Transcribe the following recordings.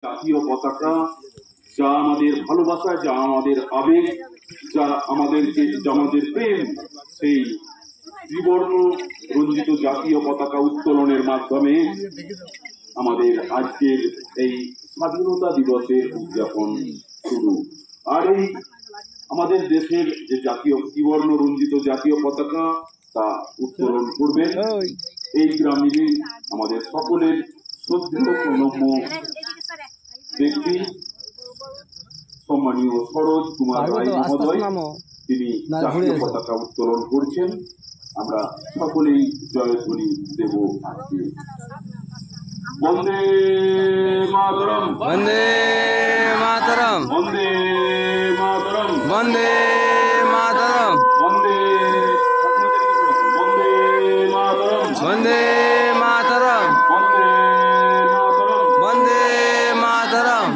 জাতীয় পতাকা, যা আমাদের ভালোবাসা, যা আমাদের আবেগ, যা আমাদের প্রেম, সেই ত্রিবর্ণ রঞ্জিত জাতীয় পতাকা উত্তোলনের মাধ্যমে আমাদের আজকের এই স্বাধীনতা দিবসের উদযাপন শুরু। আর এই আমাদের দেশের যে জাতীয় ত্রিবর্ণ রঞ্জিত জাতীয় পতাকা তা উত্তোলন করবেন এই গ্রামেরই আমাদের সকলের শ্রদ্ধেয় প্রণম্য ব্যক্তি সম্মানীয় সরোজ কুমার রায় মহোদয়। তিনি জাতীয় পতাকা উত্তোলন করছেন। আমরা সকলেই জয়ধ্বনি দেব। আজকে বন্দে মাতরম, বন্দে মাতরম, বন্দে মাতরম, বন্দে মাতরম, বন্দে বন্দে মাতরম, বন্দে মাতরম, বন্দে মাতরম, বন্দে মাতরম।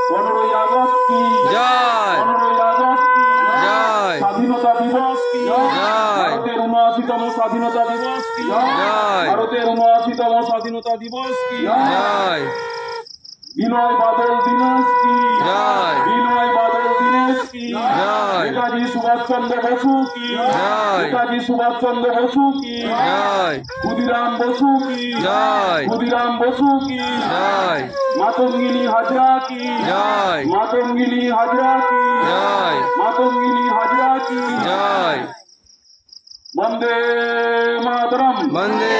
15ই আগস্ট কি জয়, 15ই আগস্ট কি জয়, স্বাধীনতা দিবস কি জয়, ভারতের 79তম স্বাধীনতা দিবস কি জয়, ভারতের 79তম স্বাধীনতা দিবস কি জয়, বিনয় বাদল দীনেশ কি জয়, বিনয় বাদল দীনেশ কি জয়, নেতাজি সুভাষচন্দ্র বসু কি জয়, নেতাজি সুভাষচন্দ্র বসু কি জয়, ক্ষুদিরাম বসু কি জয়, ক্ষুদিরাম বসু কি জয়, মাতঙ্গিনী হাজরা কি জয়, মাতঙ্গিনী হাজরা কি জয়, মাতঙ্গিনী হাজরা কি জয়। বন্দে মাতরম, বন্দে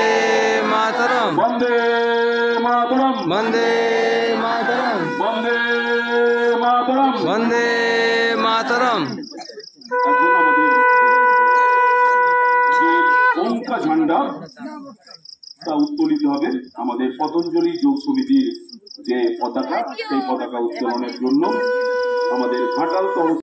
মাতরম, বন্দে মাতরম, বন্দে মাতরম, বন্দে মাতরম। বন্দে মাতরম। এখন আমাদের যে পঙ্কা ঝান্ডা তা উত্তোলিত হবে আমাদের পতঞ্জলি যোগ সমিতির যে পতাকা, সেই পতাকা উত্তোলনের জন্য আমাদের ঘাটাল তহসিল